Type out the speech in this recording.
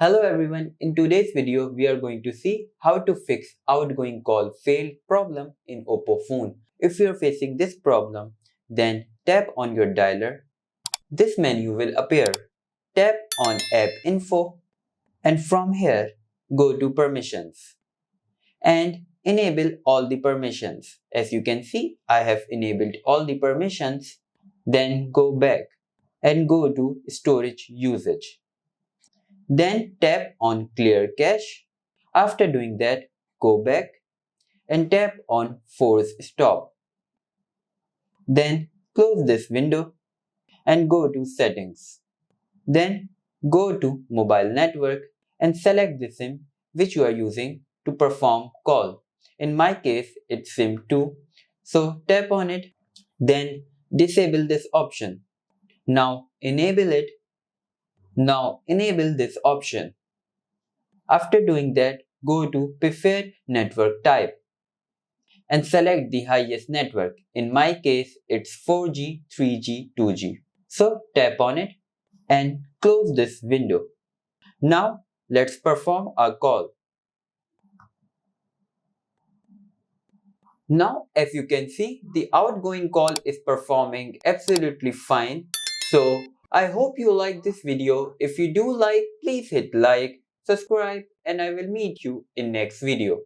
Hello everyone, in today's video we are going to see how to fix outgoing call failed problem in Oppo phone. If you are facing this problem, then tap on your dialer. This menu will appear. Tap on app info and from here go to permissions and enable all the permissions. As you can see, I have enabled all the permissions. Then go back and go to storage usage. Then tap on clear cache. After doing that, go back and tap on force stop. Then close this window and go to settings. Then go to mobile network and select the SIM which you are using to perform call. In my case, it's SIM 2. So tap on it. Then disable this option. Now enable it. Now enable this option. After doing that, go to preferred network type and select the highest network. In my case, it's 4G, 3G, 2G. So tap on it and close this window. Now let's perform our call. Now as you can see, the outgoing call is performing absolutely fine. So I hope you like this video. If you do like, please hit like, subscribe, and I will meet you in next video.